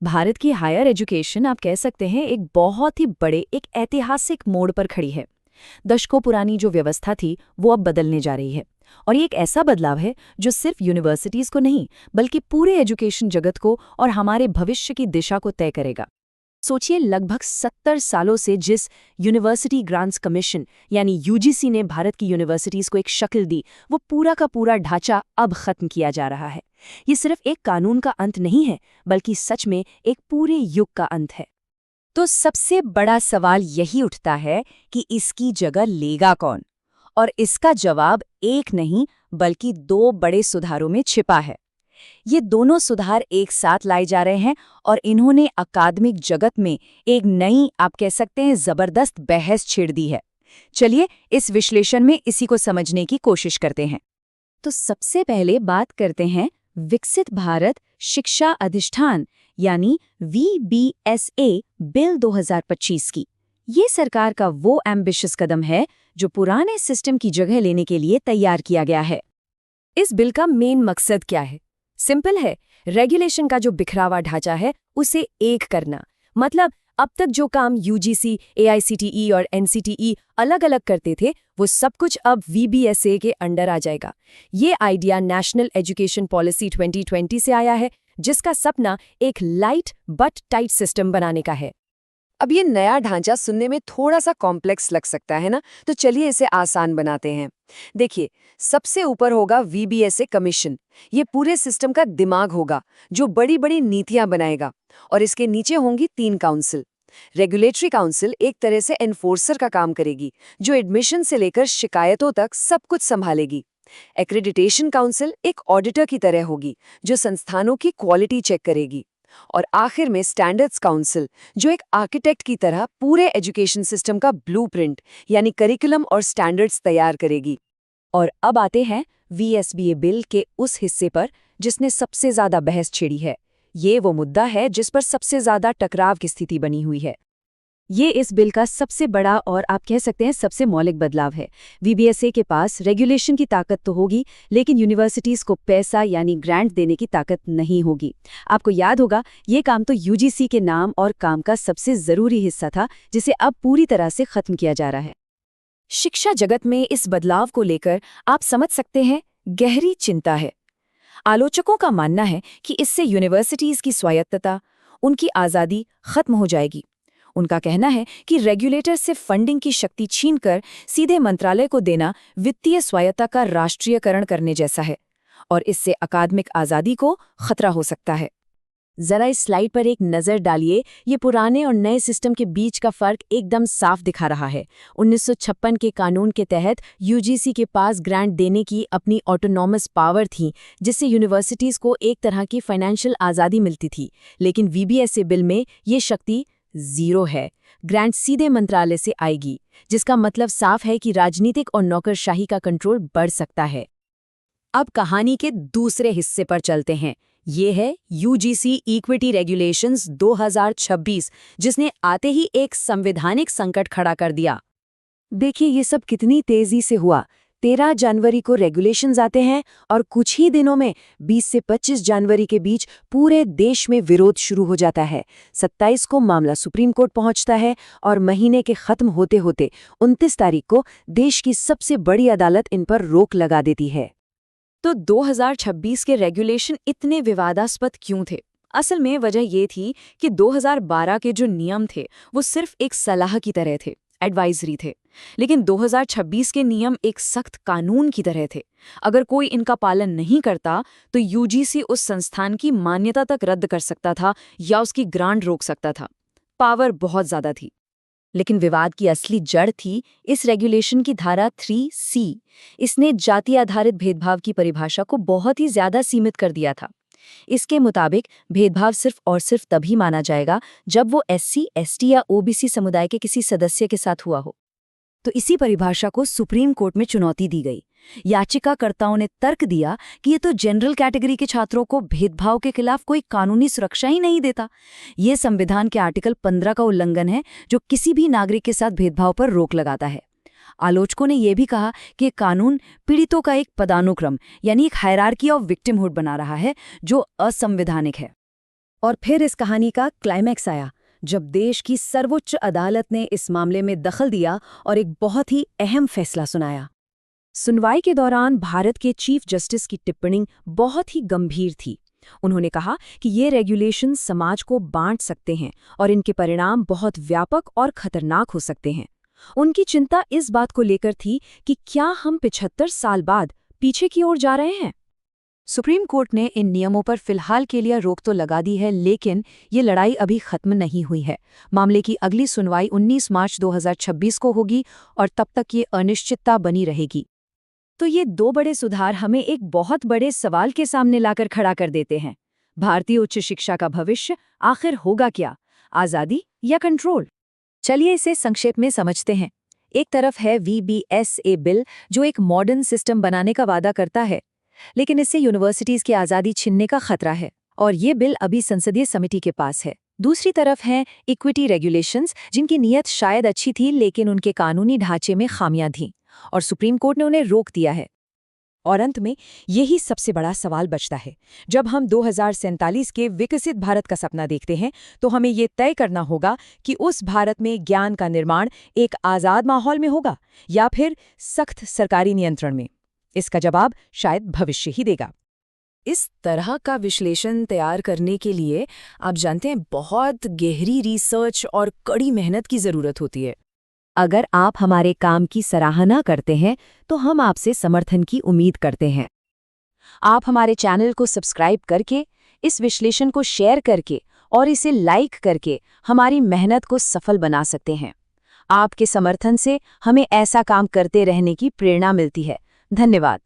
भारत की higher education आप कह सकते हैं एक बहुत ही बड़े एक ऐतिहासिक मोड़ पर खड़ी है। दशकों पुरानी जो व्यवस्था थी वो अब बदलने जा रही है। और ये एक ऐसा बदलाव है जो सिर्फ यूनिवर्सिटीज को नहीं बल्कि पूरे एजुकेशन जगत को और हमारे भविष्य की दिशा को तय करेगा। सोचिए, लगभग 70 सालों से जिस यूनिवर्सिटी ग्रांट्स कमीशन यानी यूजीसी ने भारत की यूनिवर्सिटीज को एक शक्ल दी, वो पूरा का पूरा ढांचा अब खत्म किया जा रहा है। ये सिर्फ एक कानून का अंत नहीं है बल्कि सच में एक पूरे युग का अंत है। तो सबसे बड़ा सवाल यही उठता है कि इसकी जगह लेगा कौन? और इसका जवाब एक नहीं बल्कि दो बड़े सुधारों में छिपा है। ये दोनों सुधार एक साथ लाए जा रहे हैं और इन्होंने अकादमिक जगत में एक नई, आप कह सकते हैं, जबरदस्त बहस छेड़ दी है। चलिए इस विश्लेषण में इसी को समझने की कोशिश करते हैं। तो सबसे पहले बात करते हैं विकसित भारत शिक्षा अधिष्ठान यानी VBSA बिल 2025 की। ये सरकार का वो एम्बिशियस कदम है जो पुराने सिस्टम की जगह लेने के लिए तैयार किया गया है। इस बिल का मेन मकसद क्या है? सिंपल है, रेगुलेशन का जो बिखरावा ढांचा है उसे एक करना। मतलब अब तक जो काम यूजीसी, AICTE और NCTE अलग अलग करते थे, वो सब कुछ अब VBSA के अंडर आ जाएगा। ये आइडिया नेशनल एजुकेशन पॉलिसी 2020 से आया है, जिसका सपना एक लाइट बट टाइट सिस्टम बनाने का है। अब ये नया ढांचा सुनने में थोड़ा सा कॉम्प्लेक्स लग सकता है ना, तो चलिए इसे आसान बनाते हैं। देखिए, सबसे ऊपर होगा VBSA कमीशन। ये पूरे सिस्टम का दिमाग होगा जो बड़ी बड़ी नीतियां बनाएगा। और इसके नीचे होंगी 3 काउंसिल। रेगुलेटरी काउंसिल एक तरह से एनफोर्सर का काम करेगी, जो एडमिशन से लेकर शिकायतों तक सब कुछ संभालेगी। एक्रेडिटेशन काउंसिल एक ऑडिटर की तरह होगी, जो संस्थानों की क्वालिटी चेक करेगी। और आखिर में स्टैंडर्ड्स काउंसिल, जो एक आर्किटेक्ट की तरह पूरे एजुकेशन सिस्टम का ब्लूप्रिंट यानी करिकुलम और स्टैंडर्ड्स तैयार करेगी। और अब आते हैं VSBA बिल के उस हिस्से पर जिसने सबसे ज्यादा बहस छेड़ी है। ये वो मुद्दा है जिस पर सबसे ज्यादा टकराव की स्थिति बनी हुई है। ये इस बिल का सबसे बड़ा और आप कह सकते हैं सबसे मौलिक बदलाव है। VBSA के पास रेगुलेशन की ताकत तो होगी, लेकिन यूनिवर्सिटीज को पैसा यानी ग्रांट देने की ताकत नहीं होगी। आपको याद होगा, ये काम तो UGC के नाम और काम का सबसे जरूरी हिस्सा था, जिसे अब पूरी तरह से खत्म किया जा रहा है। शिक्षा जगत में इस बदलाव को लेकर आप समझ सकते हैं गहरी चिंता है। आलोचकों का मानना है कि इससे यूनिवर्सिटीज की स्वायत्तता, उनकी आज़ादी खत्म हो जाएगी। उनका कहना है कि रेगुलेटर से फंडिंग की शक्ति छीनकर सीधे मंत्रालय को देना वित्तीय स्वायत्तता का राष्ट्रीयकरण करने जैसा है और इससे अकादमिक आज़ादी को खतरा हो सकता है। जरा इस स्लाइड पर एक नज़र डालिए। ये पुराने और नए सिस्टम के बीच का फर्क एकदम साफ दिखा रहा है। 1956 के कानून के तहत यूजीसी के पास ग्रांट देने की अपनी ऑटोनॉमस पावर थी, जिससे यूनिवर्सिटीज़ को एक तरह की फाइनेंशियल आज़ादी मिलती थी। लेकिन VBSA बिल में ये शक्ति जीरो है। ग्रांट सीधे मंत्रालय से आएगी, जिसका मतलब साफ है कि राजनीतिक और नौकरशाही का कंट्रोल बढ़ सकता है। अब कहानी के दूसरे हिस्से पर चलते हैं। ये है UGC इक्विटी रेगुलेशंस 2026, जिसने आते ही एक संवैधानिक संकट खड़ा कर दिया। देखिए ये सब कितनी तेजी से हुआ। 13 जनवरी को रेगुलेशंस आते हैं और कुछ ही दिनों में 20 से 25 जनवरी के बीच पूरे देश में विरोध शुरू हो जाता है। 27 को मामला सुप्रीम कोर्ट पहुंचता है और महीने के खत्म होते होते 29 तारीख को देश की सबसे बड़ी अदालत इन पर रोक लगा देती है। तो 2026 के रेगुलेशन इतने विवादास्पद क्यों थे? असल में वजह ये थी कि 2012 के जो नियम थे वो सिर्फ एक सलाह की तरह थे, एडवाइजरी थे। लेकिन 2026 के नियम एक सख्त कानून की तरह थे। अगर कोई इनका पालन नहीं करता तो UGC उस संस्थान की मान्यता तक रद्द कर सकता था या उसकी ग्रांट रोक सकता था। पावर बहुत ज्यादा थी। लेकिन विवाद की असली जड़ थी इस रेगुलेशन की धारा 3C। इसने जाति आधारित भेदभाव की परिभाषा को बहुत ही ज्यादा सीमित कर दिया था। इसके मुताबिक भेदभाव सिर्फ और सिर्फ तभी माना जाएगा जब वो SC, ST या OBC समुदाय के किसी सदस्य के साथ हुआ हो। तो इसी परिभाषा को सुप्रीम कोर्ट में चुनौती दी गई। याचिकाकर्ताओं ने तर्क दिया कि ये तो जनरल कैटेगरी के छात्रों को भेदभाव के खिलाफ कोई कानूनी सुरक्षा ही नहीं देता। ये संविधान के आर्टिकल 15 का उल्लंघन है, जो किसी भी नागरिक के साथ भेदभाव पर रोक लगाता है। आलोचकों ने यह भी कहा कि कानून पीड़ितों का एक पदानुक्रम यानी एक हायरार्की ऑफ विक्टिमहुड बना रहा है, जो असंवैधानिक है। और फिर इस कहानी का क्लाइमैक्स आया, जब देश की सर्वोच्च अदालत ने इस मामले में दखल दिया और एक बहुत ही अहम फैसला सुनाया। सुनवाई के दौरान भारत के चीफ जस्टिस की टिप्पणी बहुत ही गंभीर थी। उन्होंने कहा कि ये रेगुलेशन समाज को बांट सकते हैं और इनके परिणाम बहुत व्यापक और खतरनाक हो सकते हैं। उनकी चिंता इस बात को लेकर थी कि क्या हम 75 साल बाद पीछे की ओर जा रहे हैं। सुप्रीम कोर्ट ने इन नियमों पर फिलहाल के लिए रोक तो लगा दी है, लेकिन ये लड़ाई अभी खत्म नहीं हुई है। मामले की अगली सुनवाई 19 मार्च 2026 को होगी और तब तक ये अनिश्चितता बनी रहेगी। तो ये दो बड़े सुधार हमें एक बहुत बड़े सवाल के सामने लाकर खड़ा कर देते हैं। भारतीय उच्च शिक्षा का भविष्य आखिर होगा क्या, आज़ादी या कंट्रोल? चलिए इसे संक्षेप में समझते हैं। एक तरफ है VBSA बिल, जो एक मॉडर्न सिस्टम बनाने का वादा करता है, लेकिन इससे यूनिवर्सिटीज की आज़ादी छीनने का खतरा है, और ये बिल अभी संसदीय समिति के पास है। दूसरी तरफ हैं इक्विटी रेगुलेशंस, जिनकी नीयत शायद अच्छी थी, लेकिन उनके कानूनी ढांचे में खामियां थीं और सुप्रीम कोर्ट ने उन्हें रोक दिया है। और अंत में यही सबसे बड़ा सवाल बचता है। जब हम 2047 के विकसित भारत का सपना देखते हैं, तो हमें ये तय करना होगा कि उस भारत में ज्ञान का निर्माण एक आज़ाद माहौल में होगा या फिर सख्त सरकारी नियंत्रण में। इसका जवाब शायद भविष्य ही देगा। इस तरह का विश्लेषण तैयार करने के लिए आप जानते हैं, बहुत गहरी रिसर्च और कड़ी मेहनत की ज़रूरत होती है। अगर आप हमारे काम की सराहना करते हैं, तो हम आपसे समर्थन की उम्मीद करते हैं। आप हमारे चैनल को सब्सक्राइब करके, इस विश्लेषण को शेयर करके और इसे लाइक करके हमारी मेहनत को सफल बना सकते हैं। आपके समर्थन से हमें ऐसा काम करते रहने की प्रेरणा मिलती है। धन्यवाद।